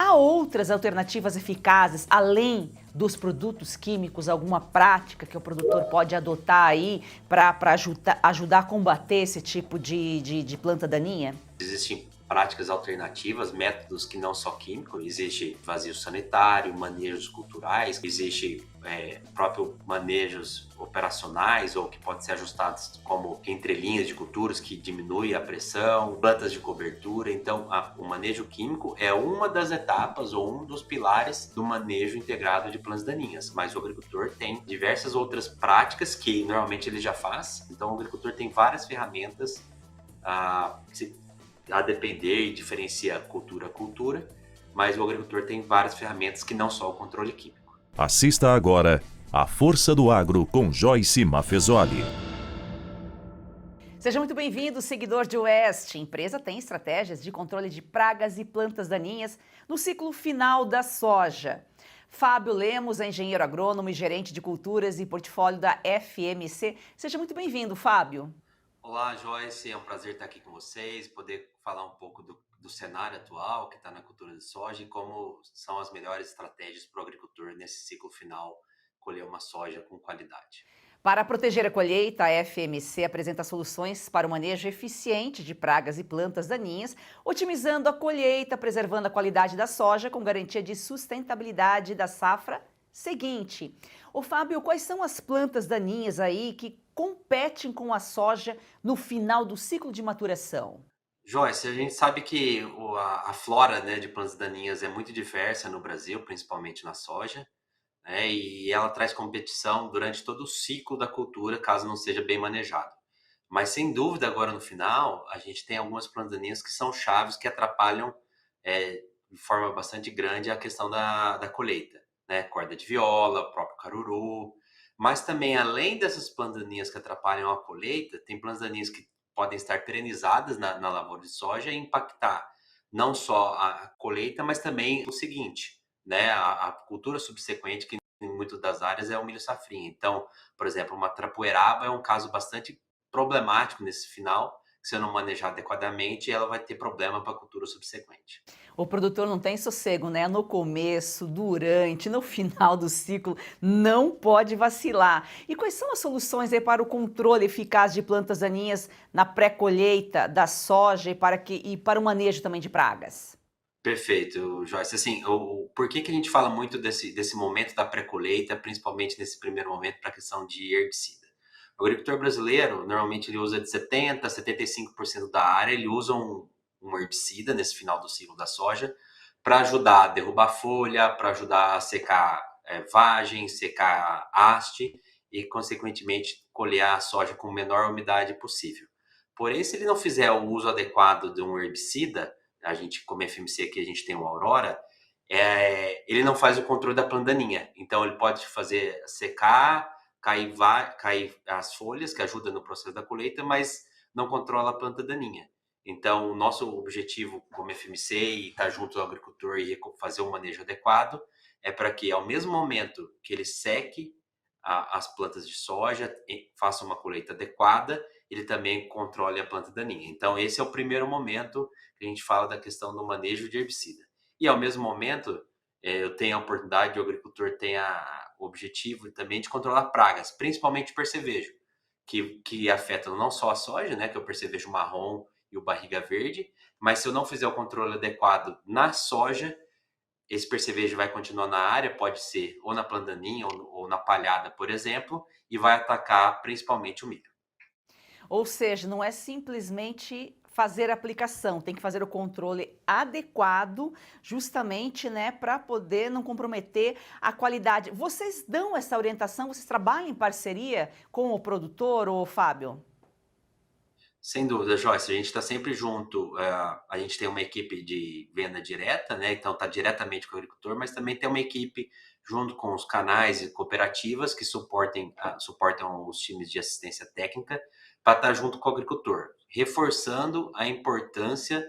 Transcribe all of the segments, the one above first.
Há outras alternativas eficazes, além dos produtos químicos, alguma prática que o produtor pode adotar aí para ajudar a combater esse tipo de planta daninha? Existem práticas alternativas, métodos que não só químicos, existe vazio sanitário, manejos culturais, existe próprio manejos operacionais ou que podem ser ajustados como entre linhas de culturas que diminui a pressão, plantas de cobertura. Então, o manejo químico é uma das etapas ou um dos pilares do manejo integrado de plantas daninhas, mas o agricultor tem diversas outras práticas que normalmente ele já faz. Então, o agricultor tem várias ferramentas a depender e diferencia cultura a cultura, mas o agricultor tem várias ferramentas que não só o controle químico. Assista agora A Força do Agro com Joyce Maffezoli. Seja muito bem-vindo, seguidor de West. A empresa tem estratégias de controle de pragas e plantas daninhas no ciclo final da soja. Fábio Lemos é engenheiro agrônomo e gerente de culturas e portfólio da FMC. Seja muito bem-vindo, Fábio. Olá, Joyce, é um prazer estar aqui com vocês, poder falar um pouco do cenário atual que está na cultura de soja e como são as melhores estratégias para o agricultor nesse ciclo final colher uma soja com qualidade. Para proteger a colheita, a FMC apresenta soluções para o manejo eficiente de pragas e plantas daninhas, otimizando a colheita, preservando a qualidade da soja com garantia de sustentabilidade da safra seguinte. Ô Fábio, quais são as plantas daninhas aí que competem com a soja no final do ciclo de maturação? Joyce, a gente sabe que a flora, né, de plantas daninhas é muito diversa no Brasil, principalmente na soja, né, e ela traz competição durante todo o ciclo da cultura, caso não seja bem manejado. Mas sem dúvida, agora no final, a gente tem algumas plantas daninhas que são chaves, que atrapalham de forma bastante grande a questão da colheita, né? Corda de viola, o próprio caruru. Mas também, além dessas plantas daninhas que atrapalham a colheita, tem plantas daninhas que podem estar perenizadas na lavoura de soja e impactar não só a colheita, mas também o seguinte, né? A cultura subsequente, que em muitas das áreas é o milho safrinha. Então, por exemplo, uma trapoeraba é um caso bastante problemático nesse final. Se eu não manejar adequadamente, ela vai ter problema para a cultura subsequente. O produtor não tem sossego, né? No começo, durante, no final do ciclo, não pode vacilar. E quais são as soluções aí para o controle eficaz de plantas daninhas na pré-colheita da soja e para o manejo também de pragas? Perfeito, Joyce. Assim, por que que a gente fala muito desse momento da pré-colheita, principalmente nesse primeiro momento para a questão de herbicida? O agricultor brasileiro, normalmente ele usa de 70% a 75% da área, ele usa um herbicida nesse final do ciclo da soja para ajudar a derrubar folha, para ajudar a secar vagem, secar haste e, consequentemente, colher a soja com a menor umidade possível. Porém, se ele não fizer o uso adequado de um herbicida, a gente, como FMC aqui, a gente tem o Aurora, ele não faz o controle da planta daninha. Então, ele pode fazer secar, cair as folhas, que ajuda no processo da colheita, mas não controla a planta daninha. Então, o nosso objetivo como FMC e estar junto ao agricultor e fazer um manejo adequado é para que, ao mesmo momento que ele seque as plantas de soja, faça uma colheita adequada, ele também controle a planta daninha. Então, esse é o primeiro momento que a gente fala da questão do manejo de herbicida. E, ao mesmo momento, eu tenho a oportunidade, o agricultor tem o objetivo também de controlar pragas, principalmente o percevejo, que afetam não só a soja, né, que é o percevejo marrom e o barriga verde, mas se eu não fizer o controle adequado na soja, esse percevejo vai continuar na área, pode ser ou na planta daninha ou na palhada, por exemplo, e vai atacar principalmente o milho. Ou seja, não é simplesmente fazer a aplicação, tem que fazer o controle adequado, justamente, né, para poder não comprometer a qualidade. Vocês dão essa orientação? Vocês trabalham em parceria com o produtor, ou Fábio? Sem dúvida, Joyce, a gente está sempre junto. A gente tem uma equipe de venda direta, né? Então está diretamente com o agricultor, mas também tem uma equipe junto com os canais e cooperativas que suportam os times de assistência técnica para estar junto com o agricultor, reforçando a importância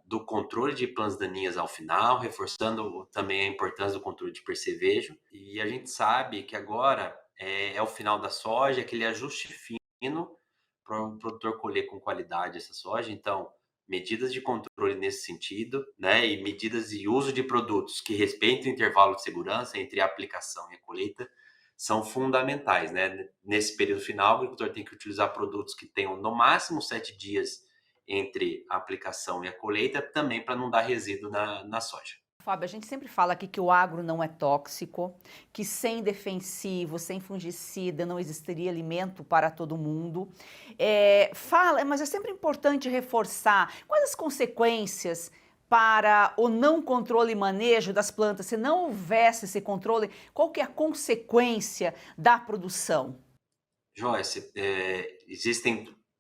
do controle de plantas daninhas ao final, reforçando também a importância do controle de percevejo. E a gente sabe que agora é o final da soja, aquele ajuste fino para o produtor colher com qualidade essa soja. Então, medidas de controle nesse sentido, né, e medidas de uso de produtos que respeitem o intervalo de segurança entre a aplicação e a colheita são fundamentais, né? Nesse período final, o agricultor tem que utilizar produtos que tenham no máximo 7 dias entre a aplicação e a colheita, também para não dar resíduo na soja. Fábio, a gente sempre fala aqui que o agro não é tóxico, que sem defensivo, sem fungicida não existiria alimento para todo mundo. Mas é sempre importante reforçar quais as consequências para o não controle e manejo das plantas. Se não houvesse esse controle, qual que é a consequência da produção? Joyce,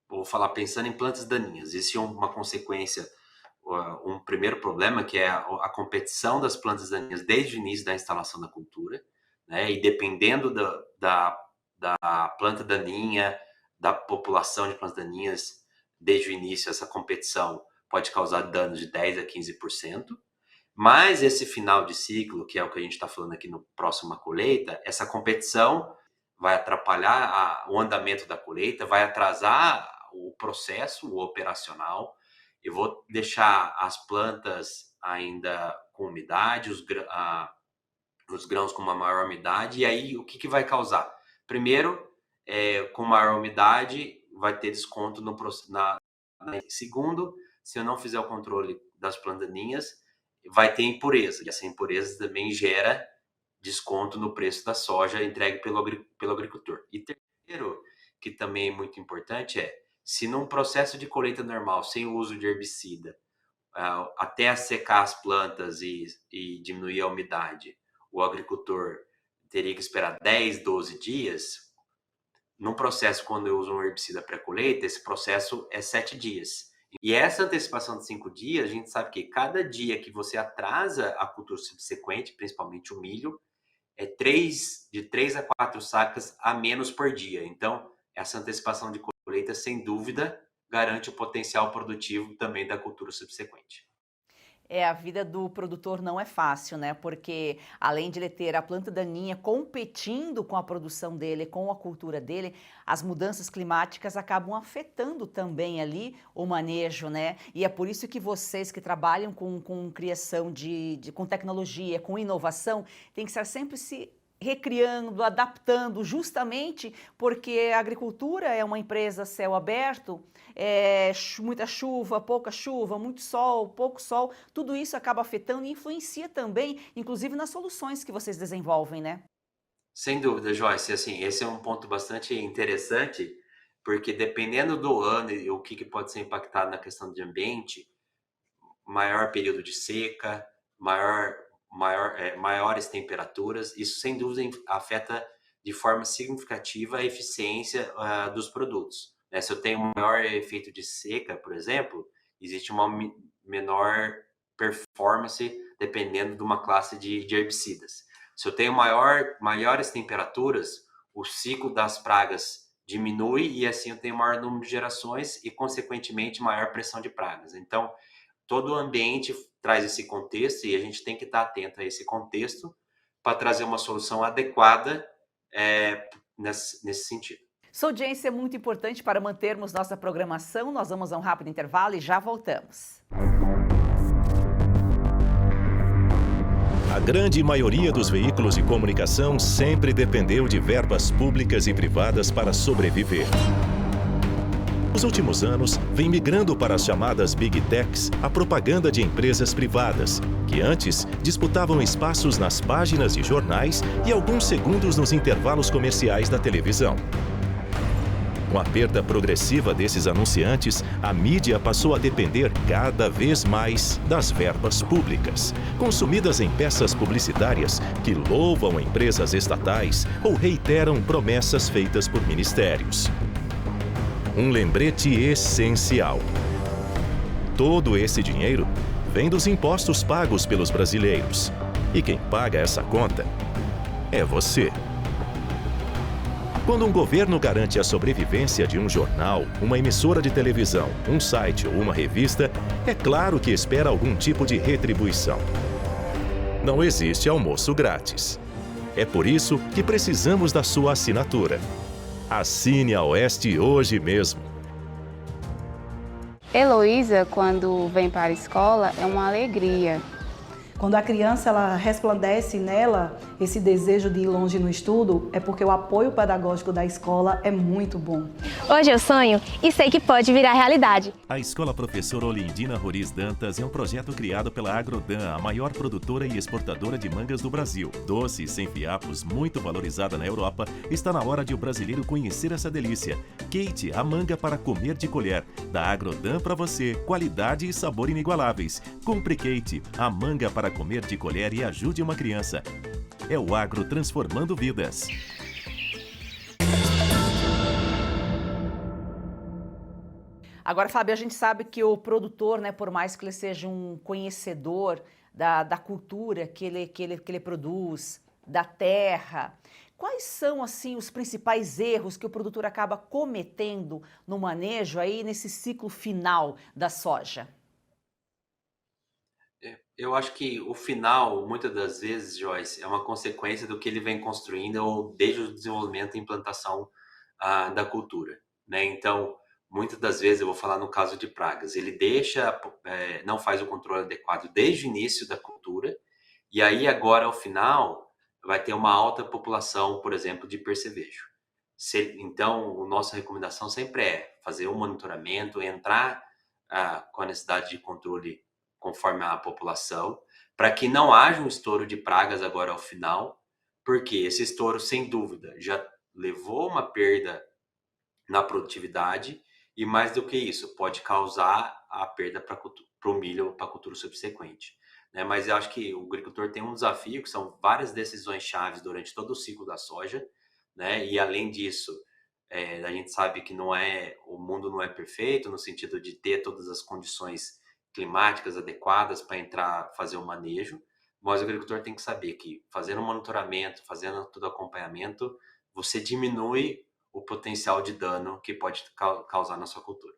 vou falar pensando em plantas daninhas, existe uma consequência, um primeiro problema, que é a competição das plantas daninhas desde o início da instalação da cultura, né? E dependendo da planta daninha, da população de plantas daninhas, desde o início, essa competição pode causar danos de 10% a 15%. Mas esse final de ciclo, que é o que a gente está falando aqui no próxima colheita, essa competição vai atrapalhar o andamento da colheita, vai atrasar o processo, o operacional. Eu vou deixar as plantas ainda com umidade, os grãos com uma maior umidade, e aí o que vai causar? Primeiro, com maior umidade, vai ter desconto Segundo, se eu não fizer o controle das plantas daninhas, vai ter impureza, e essa impureza também gera desconto no preço da soja entregue pelo agricultor. E terceiro, que também é muito importante, se num processo de colheita normal, sem o uso de herbicida, até secar as plantas e diminuir a umidade, o agricultor teria que esperar 10, 12 dias. Num processo, quando eu uso um herbicida pré-colheita, esse processo é 7 dias. E essa antecipação de 5 dias, a gente sabe que cada dia que você atrasa a cultura subsequente, principalmente o milho, de 3 a 4 sacas a menos por dia. Então, essa antecipação de colheita, sem dúvida, garante o potencial produtivo também da cultura subsequente. A vida do produtor não é fácil, né? Porque além de ele ter a planta daninha competindo com a produção dele, com a cultura dele, as mudanças climáticas acabam afetando também ali o manejo, né? E é por isso que vocês que trabalham com criação com tecnologia, com inovação, tem que estar sempre se recriando, adaptando, justamente porque a agricultura é uma empresa a céu aberto, muita chuva, pouca chuva, muito sol, pouco sol, tudo isso acaba afetando e influencia também, inclusive nas soluções que vocês desenvolvem, né? Sem dúvida, Joyce. Assim, esse é um ponto bastante interessante, porque dependendo do ano e o que pode ser impactado na questão de ambiente, maior período de seca, maiores temperaturas, isso sem dúvida afeta de forma significativa a eficiência dos produtos. Né? Se eu tenho um maior efeito de seca, por exemplo, existe uma menor performance dependendo de uma classe de herbicidas. Se eu tenho maiores temperaturas, o ciclo das pragas diminui e assim eu tenho maior número de gerações e, consequentemente, maior pressão de pragas. Então, todo o ambiente traz esse contexto e a gente tem que estar atento a esse contexto para trazer uma solução adequada nesse sentido. Sua audiência é muito importante para mantermos nossa programação. Nós vamos a um rápido intervalo e já voltamos. A grande maioria dos veículos de comunicação sempre dependeu de verbas públicas e privadas para sobreviver. Nos últimos anos, vem migrando para as chamadas Big Techs a propaganda de empresas privadas, que antes disputavam espaços nas páginas de jornais e alguns segundos nos intervalos comerciais da televisão. Com a perda progressiva desses anunciantes, a mídia passou a depender cada vez mais das verbas públicas, consumidas em peças publicitárias que louvam empresas estatais ou reiteram promessas feitas por ministérios. Um lembrete essencial. Todo esse dinheiro vem dos impostos pagos pelos brasileiros. E quem paga essa conta é você. Quando um governo garante a sobrevivência de um jornal, uma emissora de televisão, um site ou uma revista, é claro que espera algum tipo de retribuição. Não existe almoço grátis. É por isso que precisamos da sua assinatura. Assine a Oeste hoje mesmo. Heloísa, quando vem para a escola, é uma alegria. Quando a criança ela resplandece nela esse desejo de ir longe no estudo, é porque o apoio pedagógico da escola é muito bom. Hoje eu sonho e sei que pode virar realidade. A Escola Professora Olindina Roriz Dantas é um projeto criado pela Agrodan, a maior produtora e exportadora de mangas do Brasil. Doce e sem fiapos, muito valorizada na Europa, está na hora de o brasileiro conhecer essa delícia. Kate, a manga para comer de colher. Da Agrodan para você, qualidade e sabor inigualáveis. Compre Kate, a manga para comer de colher e ajude uma criança. É o agro transformando vidas. Agora, Fábio, a gente sabe que o produtor, né, por mais que ele seja um conhecedor da cultura que ele produz, da terra, quais são, assim, os principais erros que o produtor acaba cometendo no manejo aí nesse ciclo final da soja? Eu acho que o final, muitas das vezes, Joyce, é uma consequência do que ele vem construindo ou desde o desenvolvimento e implantação da cultura, né? Então, muitas das vezes, eu vou falar no caso de pragas, ele não faz o controle adequado desde o início da cultura, e aí agora, ao final, vai ter uma alta população, por exemplo, de percevejo. Então, a nossa recomendação sempre é fazer um monitoramento, entrar com a necessidade de controle conforme a população, para que não haja um estouro de pragas agora ao final, porque esse estouro, sem dúvida, já levou uma perda na produtividade e, mais do que isso, pode causar a perda para o milho, para a cultura subsequente, né? Mas eu acho que o agricultor tem um desafio, que são várias decisões chaves durante todo o ciclo da soja, né? E, além disso, a gente sabe que o mundo não é perfeito, no sentido de ter todas as condições climáticas adequadas para fazer o manejo, mas o agricultor tem que saber que fazendo um monitoramento, fazendo todo o acompanhamento, você diminui o potencial de dano que pode causar na sua cultura.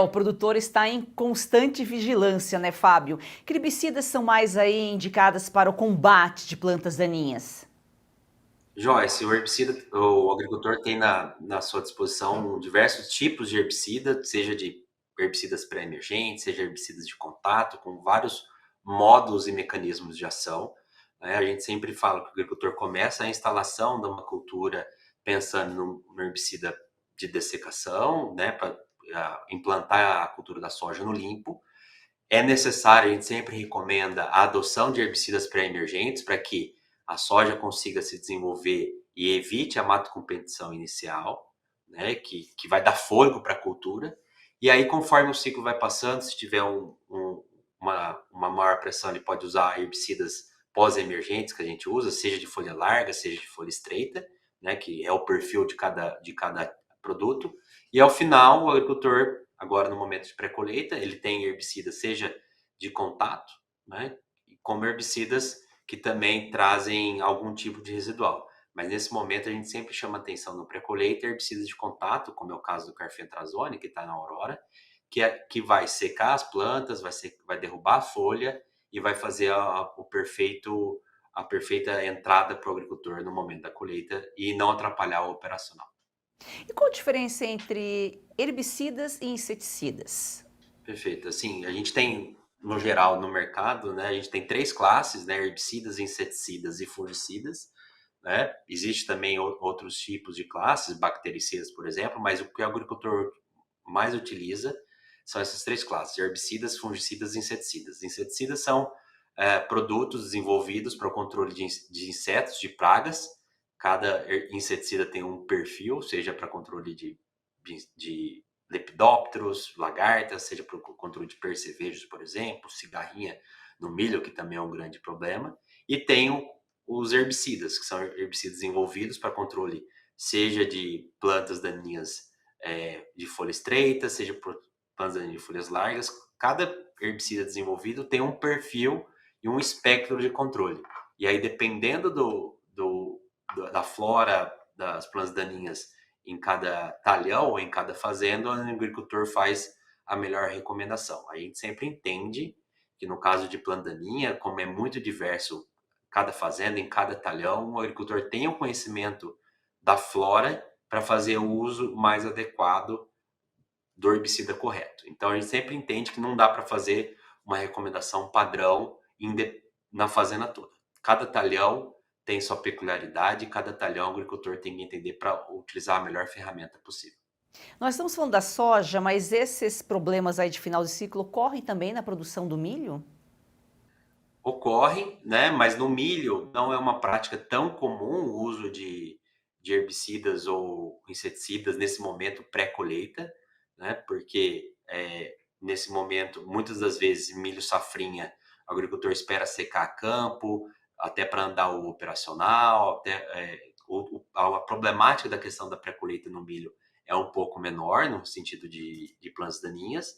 O produtor está em constante vigilância, né, Fábio? Que herbicidas são mais aí indicadas para o combate de plantas daninhas? Joyce, o agricultor tem na sua disposição diversos tipos de herbicida, seja de herbicidas pré-emergentes, seja herbicidas de contato, com vários modos e mecanismos de ação, né? A gente sempre fala que o agricultor começa a instalação de uma cultura pensando no herbicida de dessecação, né, para implantar a cultura da soja no limpo. É necessário, a gente sempre recomenda a adoção de herbicidas pré-emergentes para que a soja consiga se desenvolver e evite a matocompetição inicial, né, que vai dar fôlego para a cultura. E aí, conforme o ciclo vai passando, se tiver uma maior pressão, ele pode usar herbicidas pós-emergentes que a gente usa, seja de folha larga, seja de folha estreita, né, que é o perfil de cada produto. E ao final, o agricultor, agora no momento de pré-colheita, ele tem herbicidas, seja de contato, né, como herbicidas que também trazem algum tipo de residual. Mas nesse momento a gente sempre chama atenção no pré-colheita herbicidas de contato, como é o caso do carfentrazone, que está na Aurora, que vai secar as plantas, vai derrubar a folha e vai fazer a perfeita entrada para o agricultor no momento da colheita e não atrapalhar o operacional. E qual a diferença entre herbicidas e inseticidas? Perfeito. Assim, a gente tem, no geral, no mercado, né, a gente tem 3 classes, né, herbicidas, inseticidas e fungicidas, né? Existe também outros tipos de classes, bactericidas, por exemplo, mas o que o agricultor mais utiliza são essas 3 classes: herbicidas, fungicidas e inseticidas. Inseticidas são produtos desenvolvidos para o controle de insetos, de pragas. Cada inseticida tem um perfil, seja para controle de lepidópteros, lagartas, seja para o controle de percevejos, por exemplo, cigarrinha no milho, que também é um grande problema. E tem os herbicidas, que são herbicidas desenvolvidos para controle, seja de plantas daninhas de folha estreita, seja por plantas daninhas de folhas largas. Cada herbicida desenvolvido tem um perfil e um espectro de controle. E aí, dependendo da flora das plantas daninhas em cada talhão ou em cada fazenda, o agricultor faz a melhor recomendação. A gente sempre entende que, no caso de planta daninha, como é muito diverso cada fazenda, em cada talhão, o agricultor tem o conhecimento da flora para fazer o uso mais adequado do herbicida correto. Então, a gente sempre entende que não dá para fazer uma recomendação padrão na fazenda toda. Cada talhão tem sua peculiaridade, cada talhão o agricultor tem que entender para utilizar a melhor ferramenta possível. Nós estamos falando da soja, mas esses problemas aí de final de ciclo ocorrem também na produção do milho? Ocorre, né? Mas no milho não é uma prática tão comum o uso de herbicidas ou inseticidas nesse momento pré-colheita, né? Porque nesse momento, muitas das vezes, milho safrinha, o agricultor espera secar campo, até para andar o operacional, a problemática da questão da pré-colheita no milho é um pouco menor no sentido de plantas daninhas.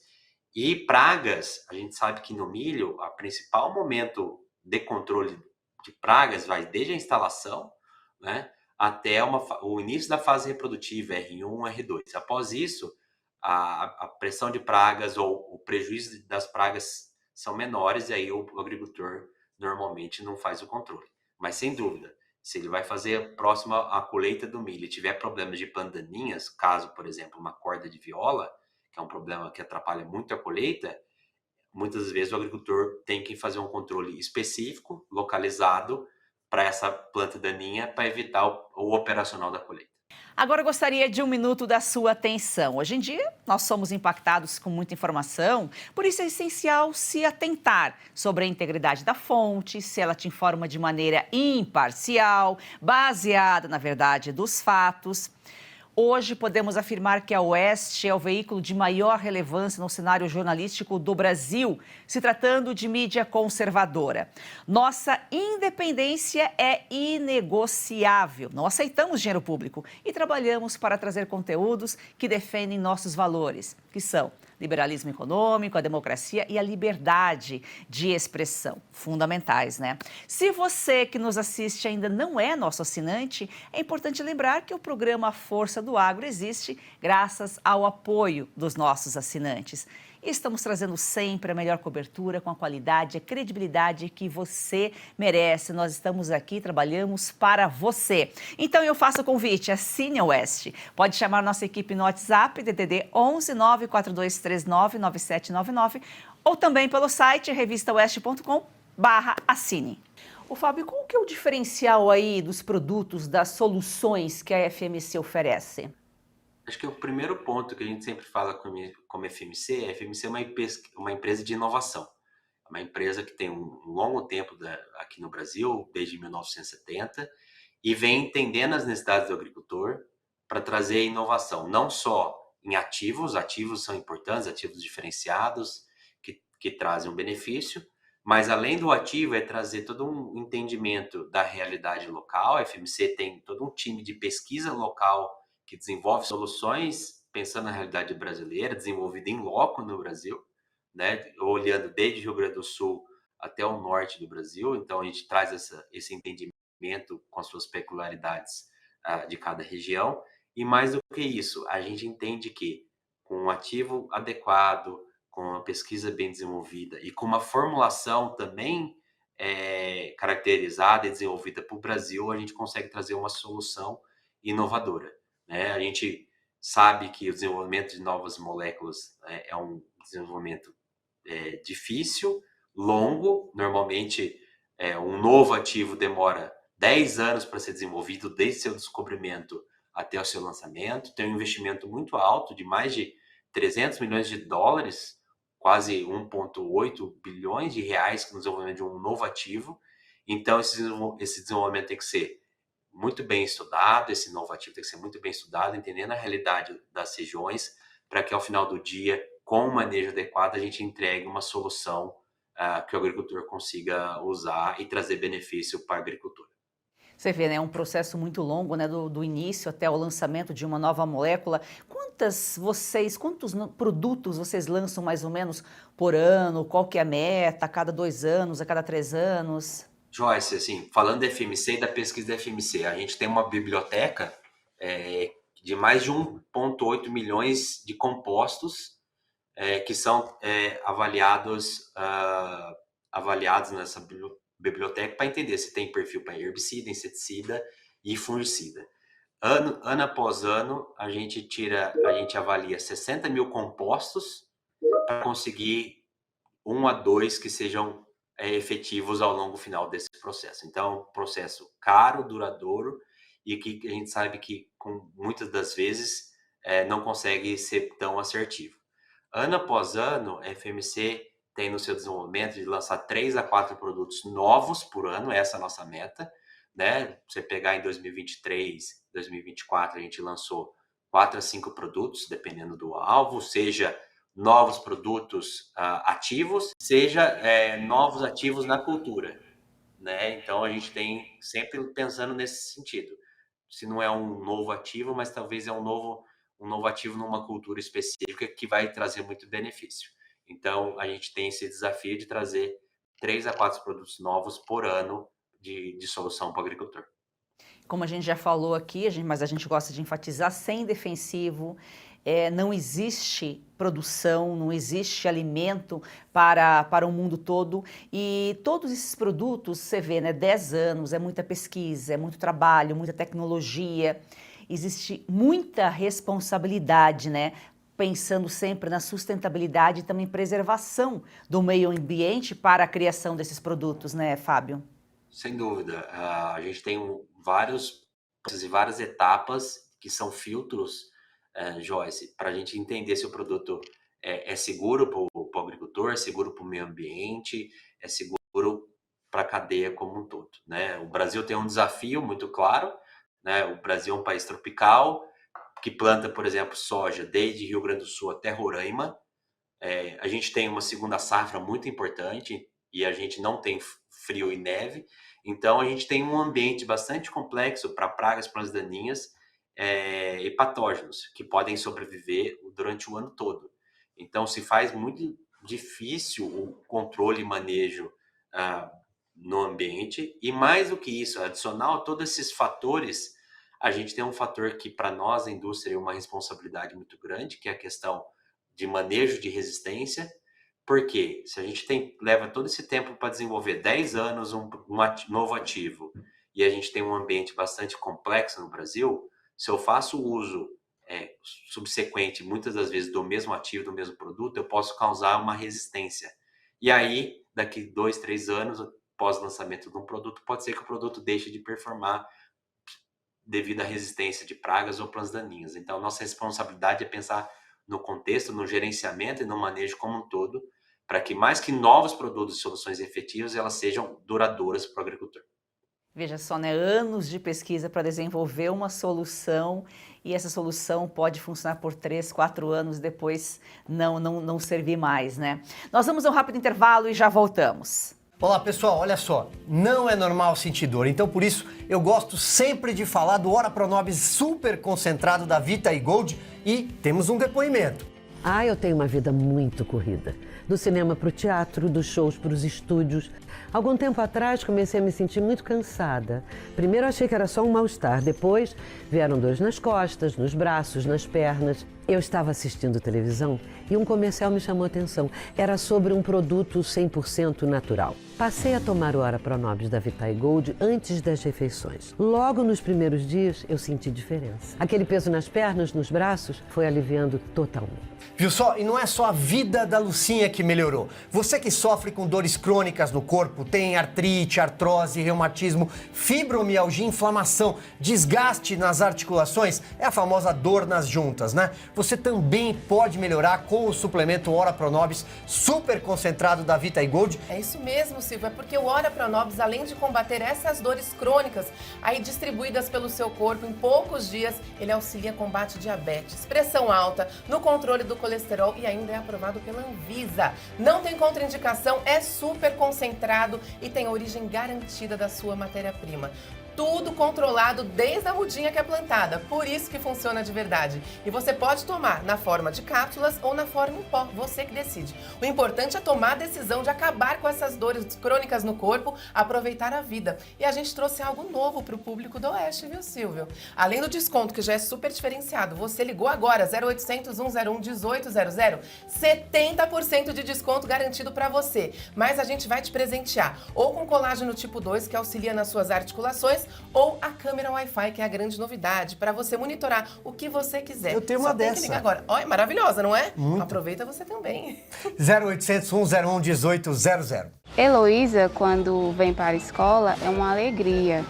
E pragas, a gente sabe que no milho, o principal momento de controle de pragas vai desde a instalação, né, até o início da fase reprodutiva, R1, R2. Após isso, a pressão de pragas ou o prejuízo das pragas são menores e aí o agricultor normalmente não faz o controle. Mas sem dúvida, se ele vai fazer próximo à colheita do milho e tiver problemas de plantas daninhas, caso, por exemplo, uma corda de viola, que é um problema que atrapalha muito a colheita, muitas vezes o agricultor tem que fazer um controle específico, localizado, para essa planta daninha, para evitar o operacional da colheita. Agora eu gostaria de um minuto da sua atenção. Hoje em dia, nós somos impactados com muita informação, por isso é essencial se atentar sobre a integridade da fonte, se ela te informa de maneira imparcial, baseada na verdade dos fatos. Hoje podemos afirmar que a Oeste é o veículo de maior relevância no cenário jornalístico do Brasil, se tratando de mídia conservadora. Nossa independência é inegociável. Não aceitamos dinheiro público e trabalhamos para trazer conteúdos que defendem nossos valores, que são liberalismo econômico, a democracia e a liberdade de expressão, fundamentais, né? Se você que nos assiste ainda não é nosso assinante, é importante lembrar que o programa Força do Agro existe graças ao apoio dos nossos assinantes. E estamos trazendo sempre a melhor cobertura com a qualidade e a credibilidade que você merece. Nós estamos aqui, trabalhamos para você. Então eu faço o convite, assine a Oeste. Pode chamar nossa equipe no WhatsApp, DDD 11 94239 9799 ou também pelo site revistaoeste.com/assine. O Fábio, qual que é o diferencial aí dos produtos, das soluções que a FMC oferece? Acho que o primeiro ponto que a gente sempre fala como FMC, a FMC é uma empresa de inovação. É uma empresa que tem um longo tempo aqui no Brasil, desde 1970, e vem entendendo as necessidades do agricultor para trazer inovação, não só em ativos são importantes, ativos diferenciados, que trazem um benefício, mas além do ativo é trazer todo um entendimento da realidade local. A FMC tem todo um time de pesquisa local que desenvolve soluções pensando na realidade brasileira, desenvolvida em loco no Brasil, né? Olhando desde o Rio Grande do Sul até o norte do Brasil. Então, a gente traz esse entendimento com as suas peculiaridades de cada região. E mais do que isso, a gente entende que com um ativo adequado, com uma pesquisa bem desenvolvida e com uma formulação também caracterizada e desenvolvida para o Brasil, a gente consegue trazer uma solução inovadora, né? A gente sabe que o desenvolvimento de novas moléculas é um desenvolvimento difícil, longo. Normalmente, um novo ativo demora 10 anos para ser desenvolvido, desde seu descobrimento até o seu lançamento. Tem um investimento muito alto, de mais de 300 milhões de dólares, quase 1,8 bilhões de reais no desenvolvimento de um novo ativo. Então, esse desenvolvimento tem que ser muito bem estudado, esse novo ativo tem que ser muito bem estudado, entendendo a realidade das regiões, para que ao final do dia, com o manejo adequado, a gente entregue uma solução que o agricultor consiga usar e trazer benefício para a agricultura. Você vê, né, é um processo muito longo, né, do início até o lançamento de uma nova molécula. Quantos produtos vocês lançam mais ou menos por ano? Qual que é a meta? A cada 2 anos, a cada 3 anos? Joyce, assim, falando da FMC e da pesquisa da FMC, a gente tem uma biblioteca de mais de 1,8 milhões de compostos que são avaliados nessa biblioteca para entender se tem perfil para herbicida, inseticida e fungicida. Ano após ano, a gente avalia 60 mil compostos para conseguir 1 a 2 que sejam efetivos ao longo final desse processo. Então, um processo caro, duradouro, e que a gente sabe que, muitas das vezes, não consegue ser tão assertivo. Ano após ano, a FMC tem no seu desenvolvimento de lançar 3 a 4 produtos novos por ano, essa é a nossa meta, né? Você pegar em 2023, 2024, a gente lançou 4 a 5 produtos, dependendo do alvo, seja novos produtos ativos, seja novos ativos na cultura, né? Então, a gente tem sempre pensando nesse sentido. Se não é um novo ativo, mas talvez é um novo ativo numa cultura específica que vai trazer muito benefício. Então, a gente tem esse desafio de trazer 3 a 4 produtos novos por ano de solução para o agricultor. Como a gente já falou aqui, mas a gente gosta de enfatizar, sem defensivo, não existe produção, não existe alimento para o mundo todo. E todos esses produtos, você vê, né, 10 anos, é muita pesquisa, é muito trabalho, muita tecnologia. Existe muita responsabilidade, né? Pensando sempre na sustentabilidade e também preservação do meio ambiente para a criação desses produtos, né, Fábio? Sem dúvida. A gente tem várias etapas que são filtros, Joyce, para a gente entender se o produto é seguro para o agricultor, é seguro para o meio ambiente, é seguro para a cadeia como um todo, né? O Brasil tem um desafio muito claro, né? O Brasil é um país tropical que planta, por exemplo, soja desde Rio Grande do Sul até Roraima. A gente tem uma segunda safra muito importante e a gente não tem frio e neve. Então, a gente tem um ambiente bastante complexo para pragas, plantas daninhas e patógenos que podem sobreviver durante o ano todo. Então, se faz muito difícil o controle e manejo no ambiente. E mais do que isso, adicional a todos esses fatores, a gente tem um fator que, para nós, a indústria, é uma responsabilidade muito grande, que é a questão de manejo de resistência. Porque se a gente leva todo esse tempo para desenvolver 10 anos um novo ativo e a gente tem um ambiente bastante complexo no Brasil, se eu faço uso subsequente, muitas das vezes, do mesmo ativo, do mesmo produto, eu posso causar uma resistência. E aí, daqui 2, 3 anos, após o lançamento de um produto, pode ser que o produto deixe de performar devido à resistência de pragas ou plantas daninhas. Então, nossa responsabilidade é pensar no contexto, no gerenciamento e no manejo como um todo, para que mais que novos produtos e soluções efetivas, elas sejam duradouras para o agricultor. Veja só, né? Anos de pesquisa para desenvolver uma solução e essa solução pode funcionar por 3, 4 anos, depois não servir mais, né? Nós vamos a um rápido intervalo e já voltamos. Olá pessoal, olha só, não é normal sentir dor, então por isso eu gosto sempre de falar do Ora Pronobis super concentrado da Vita e Gold e temos um depoimento. Eu tenho uma vida muito corrida, do cinema para o teatro, dos shows para os estúdios. Algum tempo atrás comecei a me sentir muito cansada. Primeiro achei que era só um mal-estar, depois vieram dores nas costas, nos braços, nas pernas. Eu estava assistindo televisão e um comercial me chamou a atenção. Era sobre um produto 100% natural. Passei a tomar o Ora Pronobis da Vita Gold antes das refeições. Logo nos primeiros dias eu senti diferença. Aquele peso nas pernas, nos braços, foi aliviando totalmente. Viu só? E não é só a vida da Lucinha que melhorou. Você que sofre com dores crônicas no corpo, tem artrite, artrose, reumatismo, fibromialgia, inflamação, desgaste nas articulações, é a famosa dor nas juntas, né? Você também pode melhorar com o suplemento Ora Pronobis super concentrado da Vita Gold. É isso mesmo, Silvio, é porque o Ora Pronobis, além de combater essas dores crônicas, aí distribuídas pelo seu corpo em poucos dias, ele auxilia combate diabetes, pressão alta, no controle do colesterol e ainda é aprovado pela Anvisa. Não tem contraindicação, é super concentrado e tem origem garantida da sua matéria-prima. Tudo controlado desde a mudinha que é plantada, por isso que funciona de verdade. E você pode tomar na forma de cápsulas ou na forma em pó, você que decide. O importante é tomar a decisão de acabar com essas dores crônicas no corpo, aproveitar a vida. E a gente trouxe algo novo para o público do Oeste, viu, Silvio? Além do desconto, que já é super diferenciado, você ligou agora, 0800 101 1800, 70% de desconto garantido para você. Mas a gente vai te presentear ou com colágeno tipo 2, que auxilia nas suas articulações, daninhas, ou a câmera Wi-Fi, que é a grande novidade, para você monitorar o que você quiser. Eu tenho Só uma tem dessa. que ligar agora. Olha, maravilhosa, não é? Muito. Aproveita você também. 0800 101 1800. Heloísa, quando vem para a escola, é uma alegria.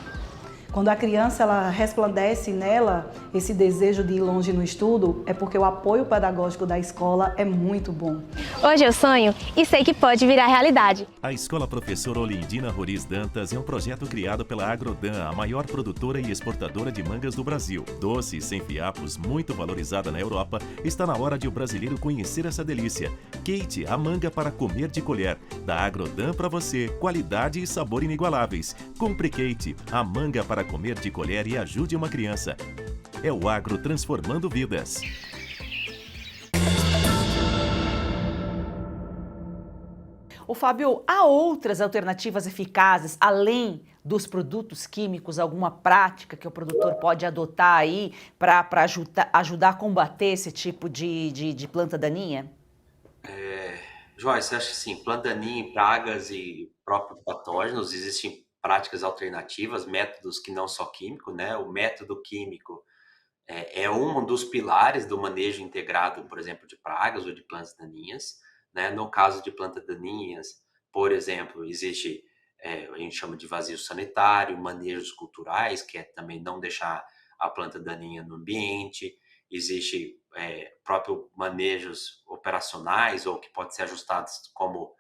Quando a criança ela resplandece nela esse desejo de ir longe no estudo, é porque o apoio pedagógico da escola é muito bom. Hoje eu sonho e sei que pode virar realidade. A Escola Professora Olindina Roriz Dantas é um projeto criado pela Agrodan, a maior produtora e exportadora de mangas do Brasil. Doce, sem fiapos, muito valorizada na Europa, está na hora de o brasileiro conhecer essa delícia. Kate, a manga para comer de colher. Da Agrodan para você, qualidade e sabor inigualáveis. Compre Kate, a manga para comer de colher e ajude uma criança. É o Agro transformando vidas. Ô Fábio, há outras alternativas eficazes, além dos produtos químicos, alguma prática que o produtor pode adotar aí para ajudar a combater esse tipo de planta daninha? Joyce, acho que sim, planta daninha, pragas e próprios patógenos, existem práticas alternativas, métodos que não só químico, né? O método químico é um dos pilares do manejo integrado, por exemplo, de pragas ou de plantas daninhas, né? No caso de plantas daninhas, por exemplo, existe, a gente chama de vazio sanitário, manejos culturais, que é também não deixar a planta daninha no ambiente, existe próprio manejos operacionais ou que pode ser ajustados como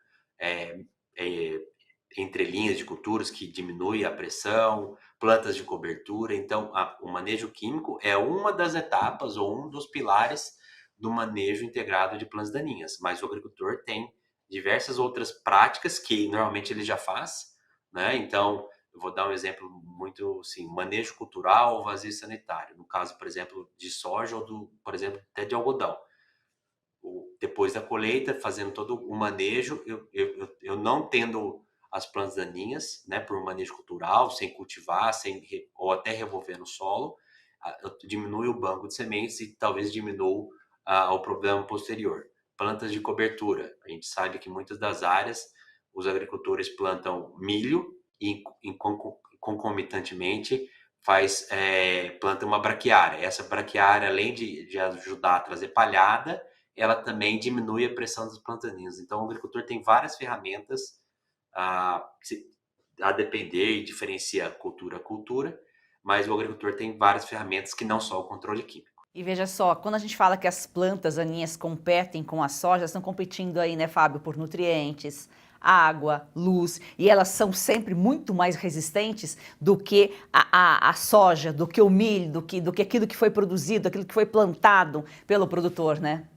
entre linhas de culturas que diminui a pressão, plantas de cobertura. Então, o manejo químico é uma das etapas ou um dos pilares do manejo integrado de plantas daninhas. Mas o agricultor tem diversas outras práticas que normalmente ele já faz, né? Então, eu vou dar um exemplo muito, assim, manejo cultural ou vazio sanitário. No caso, por exemplo, de soja ou, por exemplo, até de algodão. Depois da colheita, fazendo todo o manejo, eu não tendo as plantas daninhas, né, por manejo cultural, sem cultivar, ou até revolver no solo, eu diminuo o banco de sementes e talvez diminua o problema posterior. Plantas de cobertura. A gente sabe que muitas das áreas, os agricultores plantam milho e concomitantemente planta uma braquiária. Essa braquiária, além de ajudar a trazer palhada, ela também diminui a pressão das plantas daninhas. Então, o agricultor tem várias ferramentas a depender e diferencia cultura a cultura, mas o agricultor tem várias ferramentas que não só o controle químico. E veja só, quando a gente fala que as plantas daninhas competem com a soja, estão competindo aí, né, Fábio, por nutrientes, água, luz, e elas são sempre muito mais resistentes do que a soja, do que o milho, do que aquilo que foi produzido, aquilo que foi plantado pelo produtor, né?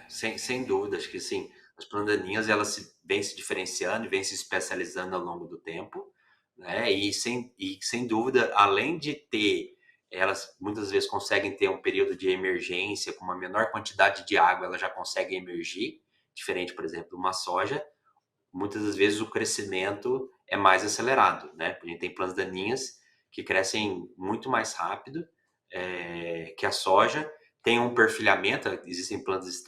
Sem dúvida, acho que sim. As plantas daninhas, elas vêm se diferenciando e vêm se especializando ao longo do tempo, né? E sem dúvida, além de ter, elas muitas vezes conseguem ter um período de emergência, com uma menor quantidade de água, ela já consegue emergir, diferente, por exemplo, de uma soja. Muitas das vezes o crescimento é mais acelerado, né? A gente tem plantas daninhas que crescem muito mais rápido que a soja, tem um perfilhamento, existem plantas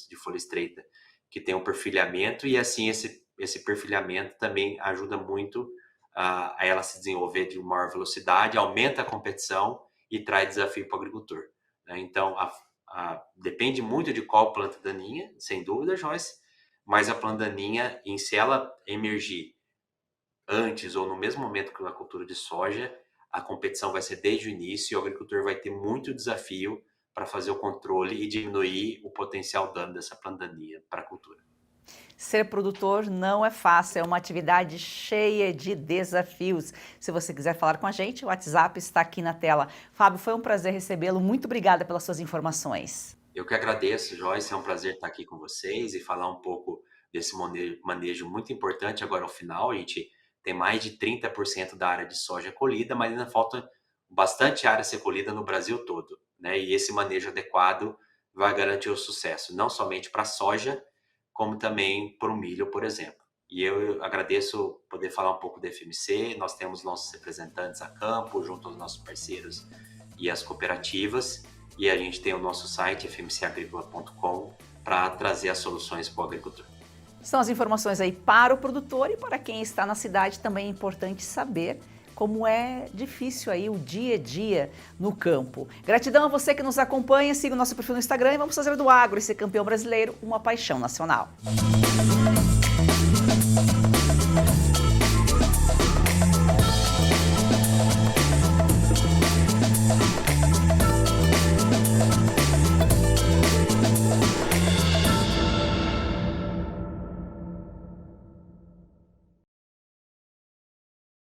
de folha estreita, que tem um perfilhamento, e assim esse perfilhamento também ajuda muito a ela se desenvolver de maior velocidade, aumenta a competição e traz desafio para o agricultor, né? Então, depende muito de qual planta daninha, sem dúvida, Joyce, mas a planta daninha, se ela emergir antes ou no mesmo momento que a cultura de soja, a competição vai ser desde o início e o agricultor vai ter muito desafio para fazer o controle e diminuir o potencial dano dessa planta daninha para a cultura. Ser produtor não é fácil, é uma atividade cheia de desafios. Se você quiser falar com a gente, o WhatsApp está aqui na tela. Fábio, foi um prazer recebê-lo. Muito obrigada pelas suas informações. Eu que agradeço, Joyce. É um prazer estar aqui com vocês e falar um pouco desse manejo muito importante agora ao final. A gente tem mais de 30% da área de soja colhida, mas ainda falta bastante área a ser colhida no Brasil todo, né? E esse manejo adequado vai garantir o sucesso, não somente para a soja, como também para o milho, por exemplo. E eu agradeço poder falar um pouco da FMC. Nós temos nossos representantes a campo, junto aos nossos parceiros e as cooperativas. E a gente tem o nosso site, fmcagricola.com, para trazer as soluções para o agricultor. São as informações aí para o produtor e para quem está na cidade. Também é importante saber como é difícil aí o dia a dia no campo. Gratidão a você que nos acompanha, siga o nosso perfil no Instagram e vamos fazer do agro, esse campeão brasileiro, uma paixão nacional.